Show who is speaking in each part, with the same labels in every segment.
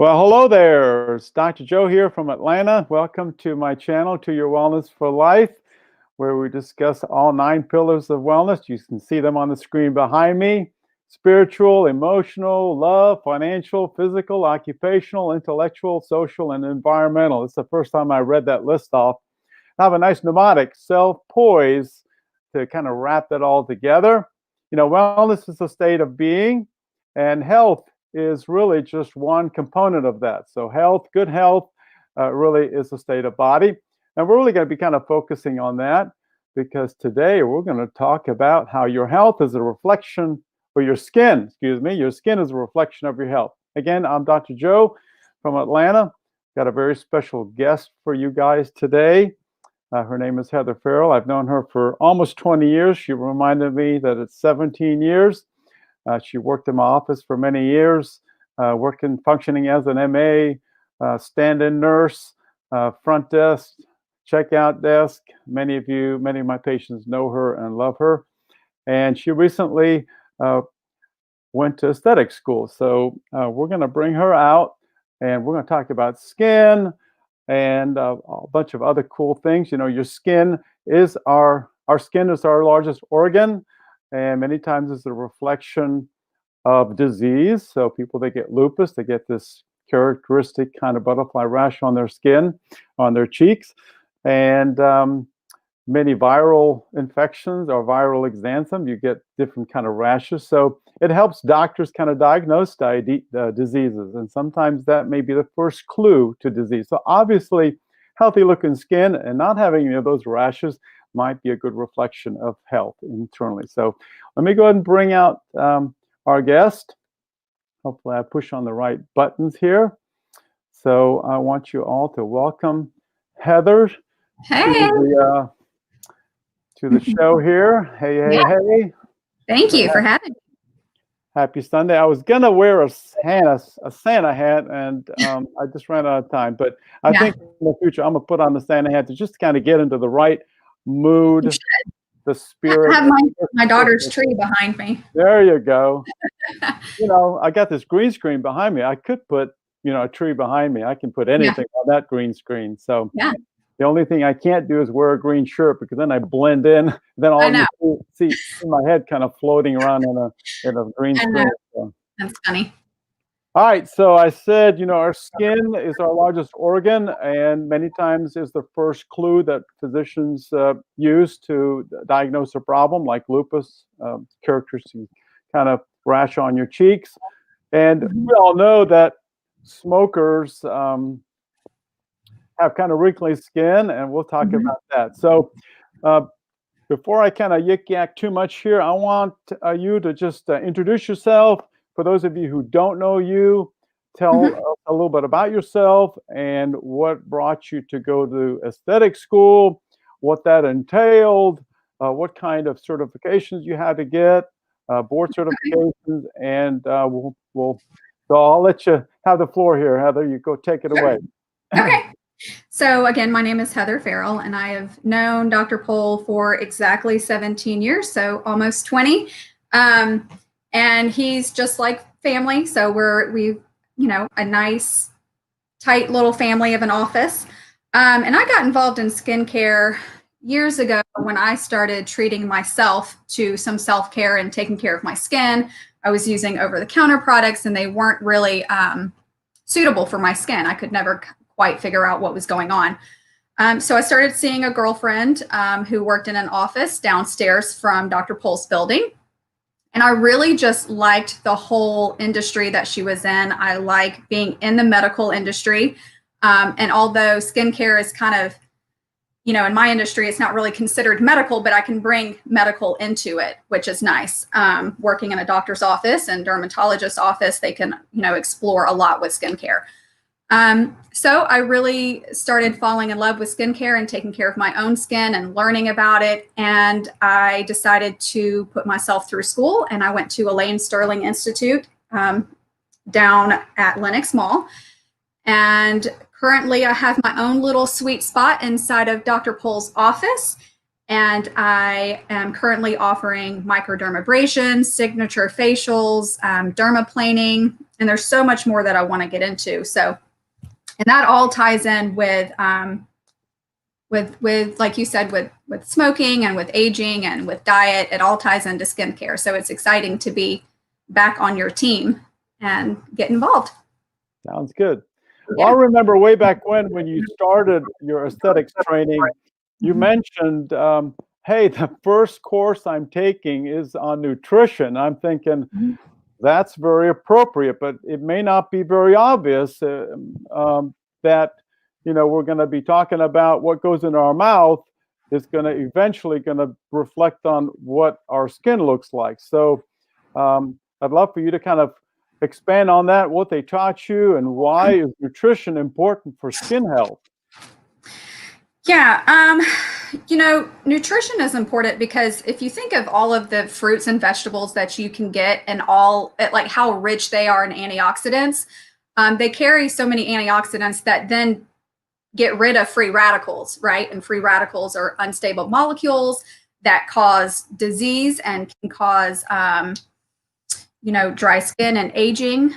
Speaker 1: Well, hello there. It's Dr. Joe here from Atlanta. Welcome to my channel, To Your Wellness for Life, where we discuss all 9 pillars of wellness. You can see them on the screen behind me: spiritual, emotional, love, financial, physical, occupational, intellectual, social, and environmental. It's the first time I read that list off. I have a nice mnemonic: self-poise, to kind of wrap that all together. Wellness is a state of being, and health is really just one component of that. So good health really is a state of body. And we're really going to be kind of focusing on that because today we're going to talk about how your health is a reflection, or your skin is a reflection of your health. Again, I'm Dr. Joe from Atlanta. Got a very special guest for you guys today. Her name is Heather Farrell. I've known her for almost 20 years. She reminded me that it's 17 years. She worked in my office for many years, functioning as an MA, stand-in nurse, front desk, checkout desk. Many of my patients know her and love her. And she recently went to aesthetic school. So we're going to bring her out, and we're going to talk about skin and a bunch of other cool things. Your skin is our skin is our largest organ. And many times it's a reflection of disease. So people that get lupus, they get this characteristic kind of butterfly rash on their skin, on their cheeks. And many viral infections or viral exanthem, you get different kind of rashes. So it helps doctors kind of diagnose diseases. And sometimes that may be the first clue to disease. So obviously, healthy looking skin and not having any of those rashes might be a good reflection of health internally. So let me go ahead and bring out our guest. Hopefully I push on the right buttons here. So I want you all to welcome Heather to the show here. Hey.
Speaker 2: Thank you for having me.
Speaker 1: Happy Sunday. I was going to wear a Santa hat, and I just ran out of time. But I think in the future, I'm going to put on the Santa hat to just kind of get into the right mood, the spirit.
Speaker 2: I have my daughter's tree behind me.
Speaker 1: There you go. I got this green screen behind me. I could put, a tree behind me. I can put anything on that green screen. So the only thing I can't do is wear a green shirt, because then I blend in. Then all you see my head kind of floating around in a green screen. So.
Speaker 2: That's funny.
Speaker 1: All right, so I said, our skin is our largest organ, and many times is the first clue that physicians use to diagnose a problem like lupus, characteristic kind of rash on your cheeks. And we all know that smokers have kind of wrinkly skin, and we'll talk about that. So before I kind of yik-yak too much here, I want you to just introduce yourself. For those of you who don't know you, tell us a little bit about yourself and what brought you to go to aesthetic school, what that entailed, what kind of certifications you had to get, board certifications, and so I'll let you have the floor here, Heather. You go take it away.
Speaker 2: Okay. So again, my name is Heather Farrell, and I have known Dr. Pohl for exactly 17 years, so almost 20. And he's just like family. So we've a nice, tight little family of an office. And I got involved in skincare years ago when I started treating myself to some self-care and taking care of my skin. I was using over-the-counter products, and they weren't really suitable for my skin. I could never quite figure out what was going on. So I started seeing a girlfriend who worked in an office downstairs from Dr. Pohl's building. And I really just liked the whole industry that she was in. I like being in the medical industry. And although skincare is kind of, in my industry, it's not really considered medical, but I can bring medical into it, which is nice. Working in a doctor's office and dermatologist's office, they can, explore a lot with skincare. So I really started falling in love with skincare and taking care of my own skin and learning about it. And I decided to put myself through school, and I went to Elaine Sterling Institute down at Lenox Mall. And currently I have my own little sweet spot inside of Dr. Pohl's office. And I am currently offering microdermabrasion, signature facials, dermaplaning, and there's so much more that I want to get into. So, and that all ties in with like you said, with smoking and with aging and with diet. It all ties into skincare. So it's exciting to be back on your team and get involved.
Speaker 1: Sounds good. Well, I remember way back when you started your aesthetics training, you mentioned, hey, the first course I'm taking is on nutrition. I'm thinking that's very appropriate, but it may not be very obvious that, you know, we're going to be talking about what goes in our mouth is going to eventually reflect on what our skin looks like. So I'd love for you to kind of expand on that, what they taught you, and why is nutrition important for skin health?
Speaker 2: Yeah, you know, nutrition is important because if you think of all of the fruits and vegetables that you can get and like how rich they are in antioxidants, they carry so many antioxidants that then get rid of free radicals, right? And free radicals are unstable molecules that cause disease and can cause, you know, dry skin and aging.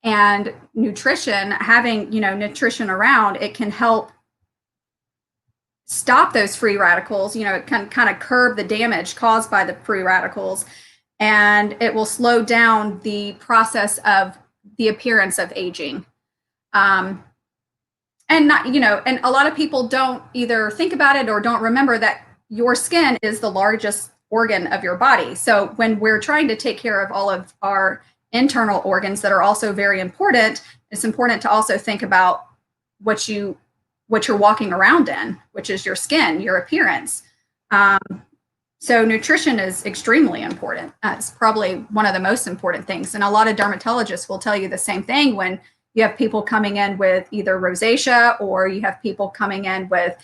Speaker 2: And nutrition, having, you know, nutrition around, it can help stop those free radicals. You know, it can kind of curb the damage caused by the free radicals, and it will slow down the process of the appearance of aging. And not, you know, and a lot of people don't either think about it or don't remember that your skin is the largest organ of your body. So when we're trying to take care of all of our internal organs that are also very important, it's important to also think about what you're walking around in, which is your skin, your appearance. So nutrition is extremely important. It's probably one of the most important things. And a lot of dermatologists will tell you the same thing when you have people coming in with either rosacea or you have people coming in with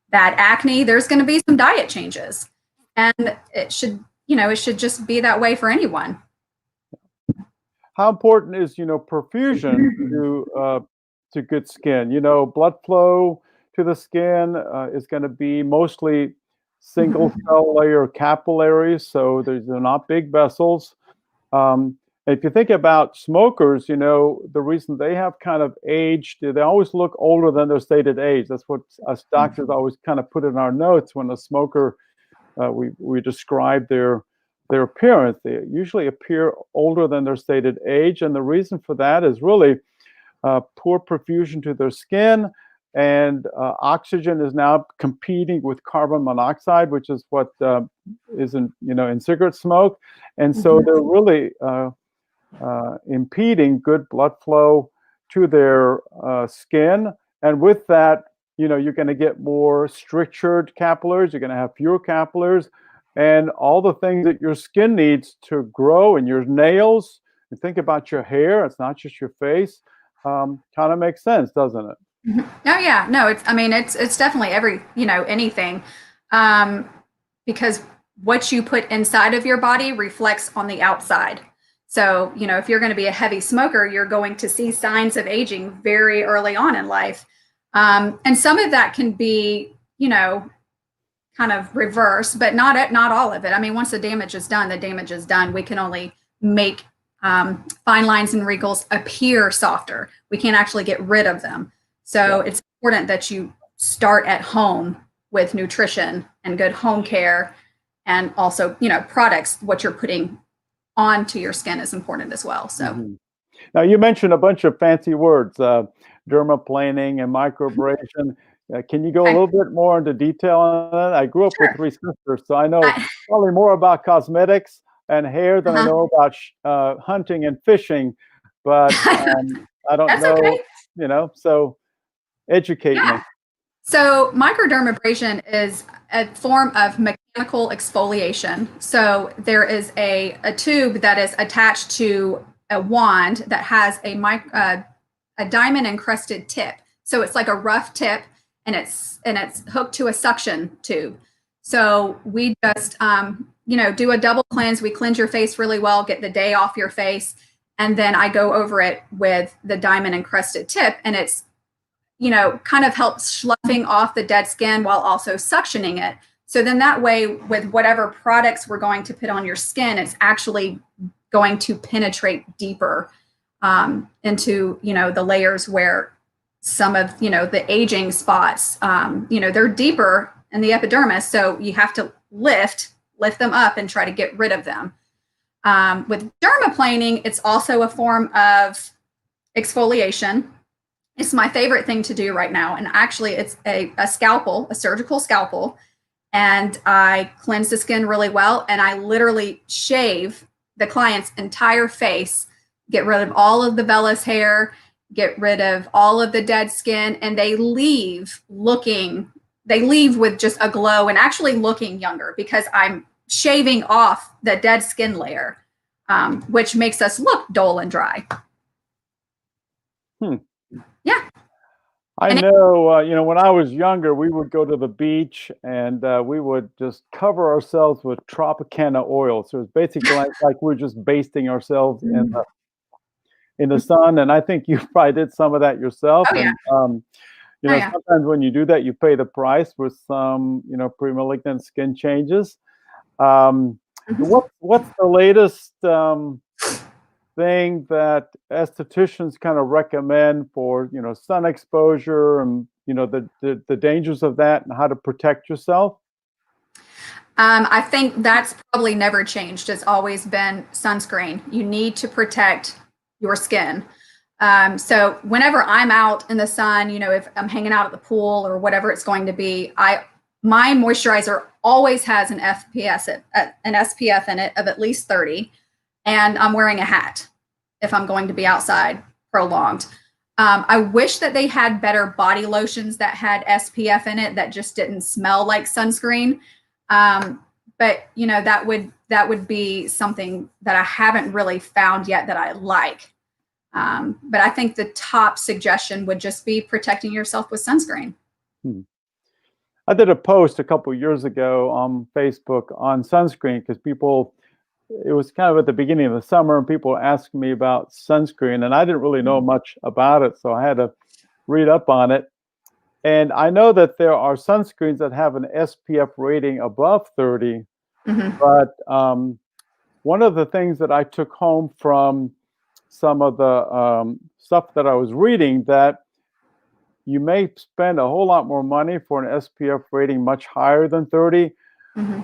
Speaker 2: bad acne. There's going to be some diet changes, and it should, you know, it should just be that way for anyone.
Speaker 1: How important is, you know, perfusion to good skin? You know, blood flow to the skin is going to be mostly single cell layer capillaries, so they're not big vessels. If you think about smokers, you know, the reason they have kind of aged, they always look older than their stated age. That's what us doctors always kind of put in our notes when a smoker, we describe their appearance. They usually appear older than their stated age, and the reason for that is really poor perfusion to their skin, and oxygen is now competing with carbon monoxide, which is what is in cigarette smoke, and so they're really impeding good blood flow to their skin, and with that, you know, you're going to get more strictured capillaries, you're going to have fewer capillaries, and all the things that your skin needs to grow, and your nails, and think about your hair, it's not just your face, kind of makes sense, doesn't it?
Speaker 2: Oh yeah, no, I mean, it's definitely anything, because what you put inside of your body reflects on the outside. So, you know, if you're going to be a heavy smoker, you're going to see signs of aging very early on in life. And some of that can be, you know, kind of reverse, but not all of it. I mean, once the damage is done, the damage is done. We can only make fine lines and wrinkles appear softer. We can't actually get rid of them. So it's important that you start at home with nutrition and good home care, and also, you know, products, what you're putting onto your skin is important as well. So
Speaker 1: now you mentioned a bunch of fancy words, dermaplaning and microabrasion. Can you go a little bit more into detail on that? I grew up with three sisters, so I know probably more about cosmetics and hair than I know about hunting and fishing, but I don't know,
Speaker 2: okay.
Speaker 1: You know, so educate me.
Speaker 2: So microdermabrasion is a form of mechanical exfoliation. So there is a tube that is attached to a wand that has a diamond encrusted tip. So it's like a rough tip, and it's hooked to a suction tube. So we just you know, do a double cleanse. We cleanse your face really well, get the day off your face, and then I go over it with the diamond encrusted tip, and it's kind of help sloughing off the dead skin while also suctioning it. So then that way, with whatever products we're going to put on your skin, it's actually going to penetrate deeper into, the layers where some of, the aging spots, they're deeper in the epidermis. So you have to lift them up and try to get rid of them. With dermaplaning, it's also a form of exfoliation. It's my favorite thing to do right now. And actually, it's a scalpel, a surgical scalpel. And I cleanse the skin really well. And I literally shave the client's entire face, get rid of all of the vellus hair, get rid of all of the dead skin. And they leave with just a glow and actually looking younger because I'm shaving off the dead skin layer, which makes us look dull and dry. Yeah.
Speaker 1: I know, when I was younger, we would go to the beach and we would just cover ourselves with Tropicana oil. So it's basically like we're just basting ourselves in the sun. And I think you probably did some of that yourself.
Speaker 2: Oh, yeah.
Speaker 1: And, sometimes when you do that, you pay the price with some, pre-malignant skin changes. What's the latest thing that estheticians kind of recommend for sun exposure and the dangers of that and how to protect yourself?
Speaker 2: I think that's probably never changed. It's always been sunscreen. You need to protect your skin. So whenever I'm out in the sun, if I'm hanging out at the pool or whatever it's going to be, my moisturizer always has an SPF in it of at least 30. And I'm wearing a hat if I'm going to be outside prolonged. I wish that they had better body lotions that had SPF in it that just didn't smell like sunscreen. But that would be something that I haven't really found yet that I like. But I think the top suggestion would just be protecting yourself with sunscreen.
Speaker 1: I did a post a couple of years ago on Facebook on sunscreen because it was kind of at the beginning of the summer and people asked me about sunscreen and I didn't really know much about it. So I had to read up on it. And I know that there are sunscreens that have an SPF rating above 30. But one of the things that I took home from some of the stuff that I was reading, that you may spend a whole lot more money for an SPF rating much higher than 30,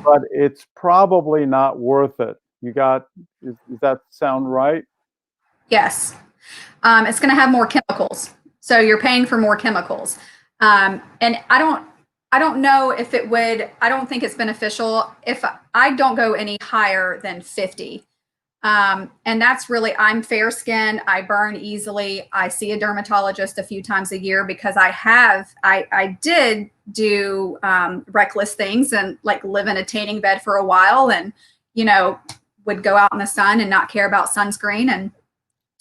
Speaker 1: but it's probably not worth it. Does that sound right?
Speaker 2: Yes. It's going to have more chemicals. So you're paying for more chemicals. And I don't know if it would, I don't think it's beneficial if I don't go any higher than 50. And that's really, I'm fair skinned. I burn easily. I see a dermatologist a few times a year because I did do reckless things and like live in a tanning bed for a while and, would go out in the sun and not care about sunscreen.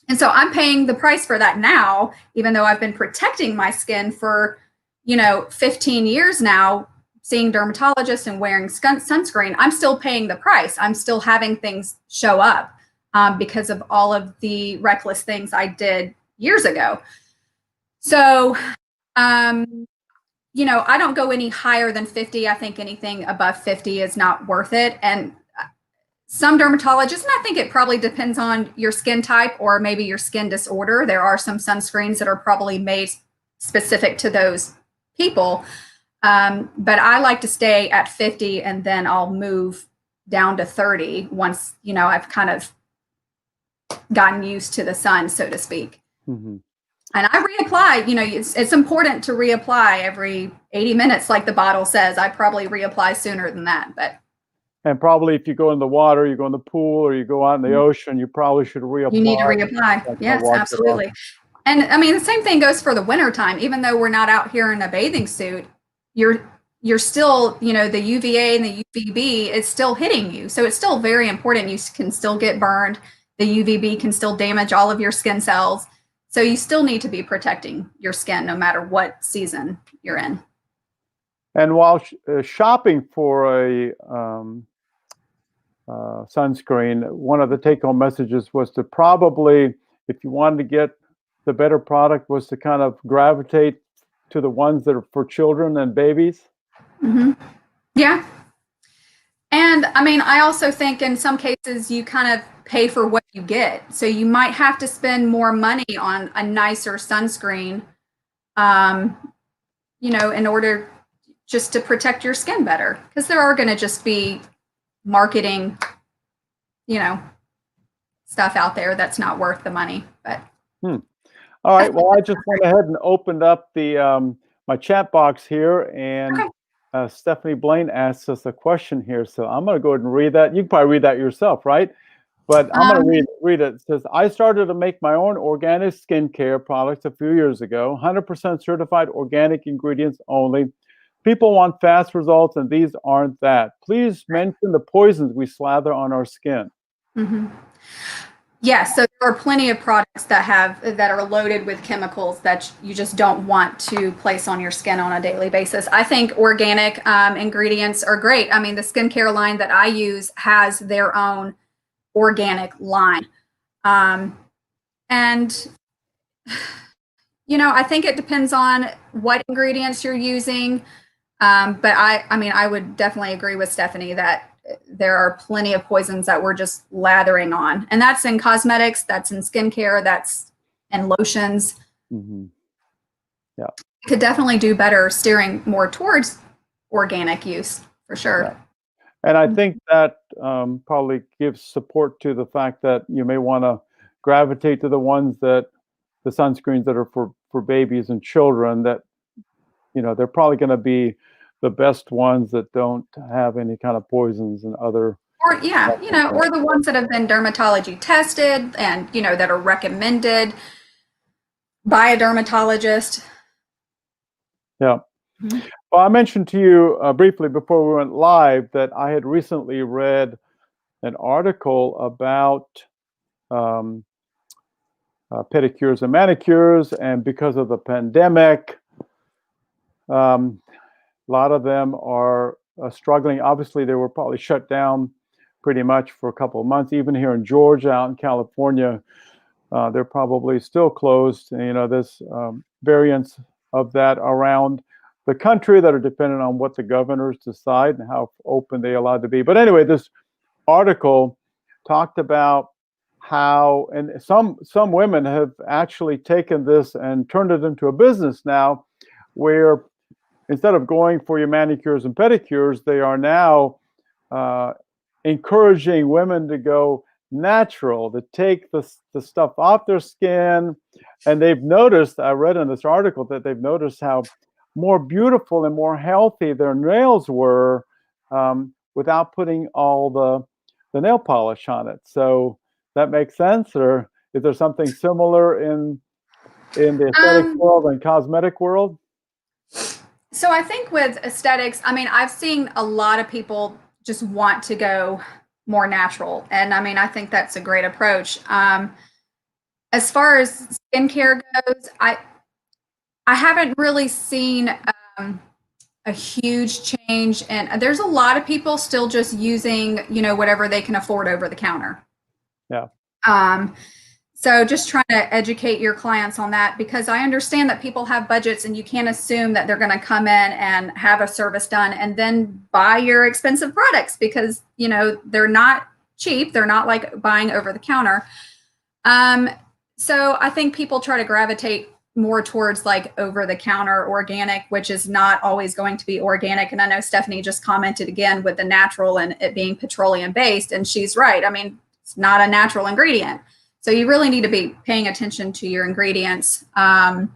Speaker 2: And so I'm paying the price for that now, even though I've been protecting my skin for, 15 years now, seeing dermatologists and wearing sunscreen. I'm still paying the price. I'm still having things show up because of all of the reckless things I did years ago. So, I don't go any higher than 50. I think anything above 50 is not worth it. And some dermatologists, and I think it probably depends on your skin type or maybe your skin disorder. There are some sunscreens that are probably made specific to those people. But I like to stay at 50 and then I'll move down to 30 once, I've kind of gotten used to the sun, so to speak. And I reapply, it's important to reapply every 80 minutes, like the bottle says. I probably reapply sooner than that, but.
Speaker 1: And probably if you go in the water, you go in the pool, or you go out in the ocean, you probably should reapply.
Speaker 2: You need to reapply. Yes, absolutely. And I mean, the same thing goes for the wintertime. Even though we're not out here in a bathing suit, you're still, the UVA and the UVB is still hitting you. So it's still very important. You can still get burned. The UVB can still damage all of your skin cells. So you still need to be protecting your skin no matter what season you're in.
Speaker 1: And while shopping for a sunscreen, one of the take-home messages was to probably, if you wanted to get the better product, was to kind of gravitate to the ones that are for children and babies?
Speaker 2: Hmm. Yeah. And I mean, I also think in some cases you kind of pay for what you get. So you might have to spend more money on a nicer sunscreen, um, in order just to protect your skin better. Because there are going to just be marketing, you know, stuff out there that's not worth the money. But
Speaker 1: All right. Well, I just went ahead and opened up the my chat box here, and
Speaker 2: okay.
Speaker 1: Stephanie Blaine asked us a question here, so I'm going to go ahead and read that. You can probably read that yourself, right? But I'm going to read it. It says, I started to make my own organic skincare products a few years ago, 100% certified organic ingredients only. People want fast results, and these aren't that. Please mention the poisons we slather on our skin.
Speaker 2: Mm-hmm. Yes, so there are plenty of products that are loaded with chemicals that you just don't want to place on your skin on a daily basis. I think organic ingredients are great. I mean, the skincare line that I use has their own organic line. And I think it depends on what ingredients you're using. But I mean, I would definitely agree with Stephanie that there are plenty of poisons that we're just lathering on. And that's in cosmetics, that's in skincare, that's in lotions.
Speaker 1: Mm-hmm. Yeah.
Speaker 2: Could definitely do better steering more towards organic use for sure.
Speaker 1: Yeah. And I think that probably gives support to the fact that you may want to gravitate to the ones that the sunscreens that are for babies and children, that they're probably going to be the best ones that don't have any kind of poisons and other.
Speaker 2: Or or the ones that have been dermatology tested and that are recommended by a dermatologist.
Speaker 1: Yeah.
Speaker 2: Mm-hmm.
Speaker 1: Well, I mentioned to you briefly before we went live that I had recently read an article about pedicures and manicures, and because of the pandemic, a lot of them are struggling. Obviously, they were probably shut down pretty much for a couple of months. Even here in Georgia, out in California, they're probably still closed. And, there's variants of that around the country that are dependent on what the governors decide and how open they're allowed to be. But anyway, this article talked about how, and some women have actually taken this and turned it into a business now, where instead of going for your manicures and pedicures, they are now encouraging women to go natural, to take the stuff off their skin. And they've noticed, I read in this article that they've noticed how more beautiful and more healthy their nails were without putting all the nail polish on it. So that makes sense? Or is there something similar in the aesthetic world and cosmetic world?
Speaker 2: So I think with aesthetics, I mean, I've seen a lot of people just want to go more natural. And I mean, I think that's a great approach. As far as skincare goes, I haven't really seen a huge change. And there's a lot of people still just using, whatever they can afford over the counter.
Speaker 1: Yeah.
Speaker 2: So just trying to educate your clients on that, because I understand that people have budgets and you can't assume that they're going to come in and have a service done and then buy your expensive products, because, they're not cheap. They're not like buying over the counter. So I think people try to gravitate more towards like over the counter organic, which is not always going to be organic. And I know Stephanie just commented again with the natural and it being petroleum based, and she's right. I mean, it's not a natural ingredient. So you really need to be paying attention to your ingredients. And,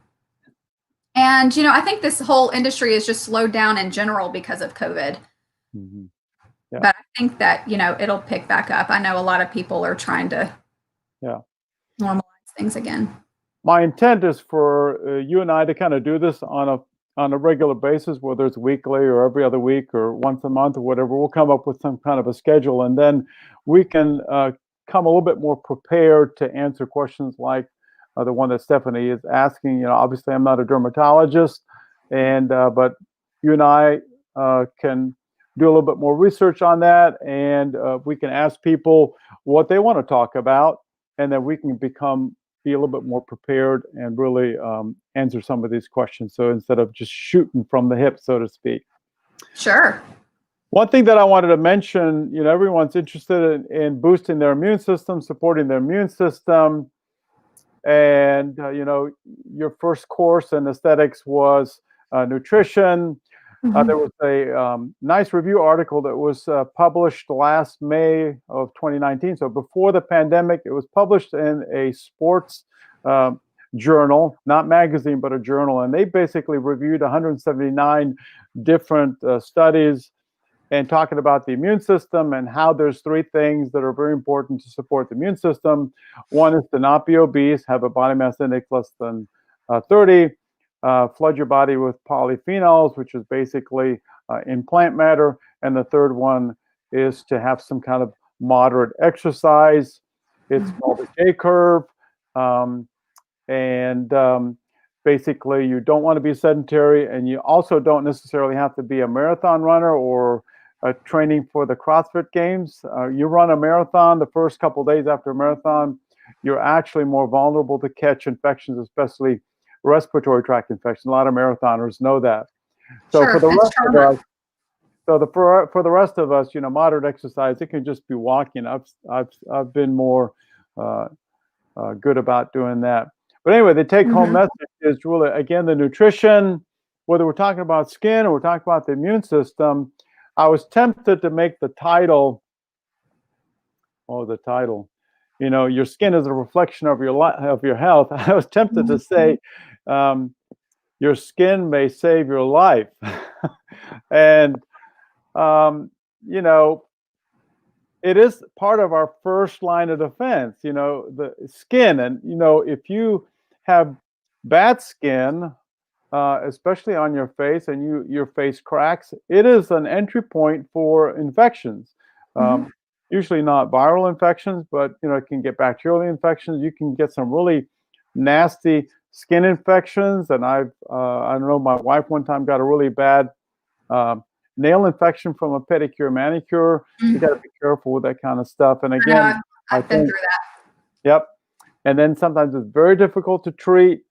Speaker 2: I think this whole industry is just slowed down in general because of COVID.
Speaker 1: Mm-hmm. Yeah.
Speaker 2: But I think that, it'll pick back up. I know a lot of people are trying to normalize things again.
Speaker 1: My intent is for you and I to kind of do this on a regular basis, whether it's weekly or every other week or once a month or whatever. We'll come up with some kind of a schedule, and then we can come a little bit more prepared to answer questions like the one that Stephanie is asking. Obviously I'm not a dermatologist, and but you and I can do a little bit more research on that, and we can ask people what they want to talk about, and then we can become be a little bit more prepared and really answer some of these questions. So instead of just shooting from the hip, so to speak.
Speaker 2: Sure.
Speaker 1: One thing that I wanted to mention, everyone's interested in boosting their immune system, supporting their immune system. And, your first course in aesthetics was nutrition. There was a nice review article that was published last May of 2019. So before the pandemic, it was published in a sports journal, not magazine, but a journal. And they basically reviewed 179 different studies and talking about the immune system and how there's three things that are very important to support the immune system. One is to not be obese, have a body mass index less than 30, flood your body with polyphenols, which is basically in plant matter. And the third one is to have some kind of moderate exercise. It's called the J curve. Basically, you don't want to be sedentary, and you also don't necessarily have to be a marathon runner or training for the CrossFit Games. You run a marathon, the first couple of days after a marathon, you're actually more vulnerable to catch infections, especially respiratory tract infections. A lot of marathoners know that. So
Speaker 2: Sure,
Speaker 1: for the rest of us, for the rest of us, moderate exercise, it can just be walking. I've been more good about doing that. But anyway, the take-home message is really, again, the nutrition. Whether we're talking about skin or we're talking about the immune system, I was tempted to make the title. Your skin is a reflection of your health. I was tempted to say, your skin may save your life, and it is part of our first line of defense. The skin, and if you have bad skin, especially on your face, and your face cracks, it is an entry point for infections. Usually not viral infections, but it can get bacterial infections. You can get some really nasty skin infections, and I don't know, my wife one time got a really bad nail infection from a pedicure manicure. You got to be careful with that kind of stuff. And again,
Speaker 2: I've been through that.
Speaker 1: Yep. And then sometimes it's very difficult to treat.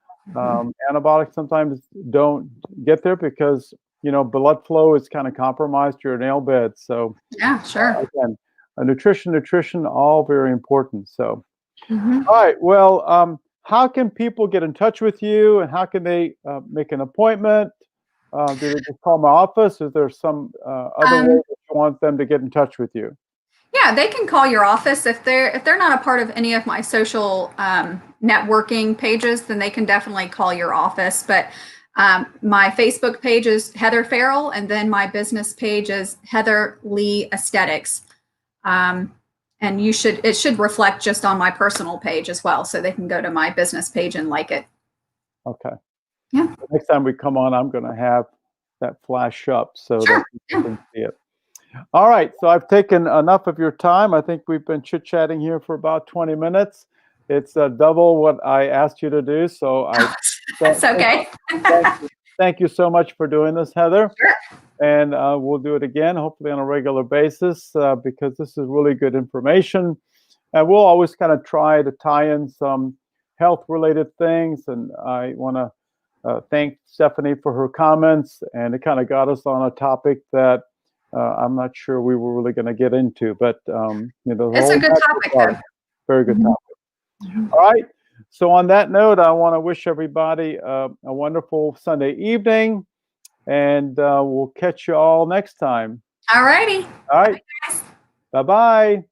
Speaker 1: Antibiotics sometimes don't get there because blood flow is kind of compromised to your nail bed. So
Speaker 2: yeah, sure.
Speaker 1: Again, nutrition, all very important. So all right, well, how can people get in touch with you, and how can they make an appointment? Do they just call my office? Is there some other way that you want them to get in touch with you?
Speaker 2: Yeah, they can call your office if they're not a part of any of my social networking pages. Then they can definitely call your office. But my Facebook page is Heather Farrell, and then my business page is Heather Lee Aesthetics. And it should reflect just on my personal page as well, so they can go to my business page and like it.
Speaker 1: Okay.
Speaker 2: Yeah.
Speaker 1: Next time we come on, I'm going to have that flash up so that you can see it. All right, so I've taken enough of your time. I think we've been chit-chatting here for about 20 minutes. It's double what I asked you to do, so
Speaker 2: that's okay.
Speaker 1: Thank you so much for doing this, Heather.
Speaker 2: Sure.
Speaker 1: And we'll do it again, hopefully on a regular basis, because this is really good information. And we'll always kind of try to tie in some health-related things. And I want to thank Stephanie for her comments, and it kind of got us on a topic that I'm not sure we were really going to get into, but
Speaker 2: it's a good topic, though.
Speaker 1: Very good topic. All right. So on that note, I want to wish everybody a wonderful Sunday evening, and we'll catch you all next time.
Speaker 2: All righty.
Speaker 1: All right. Bye-bye.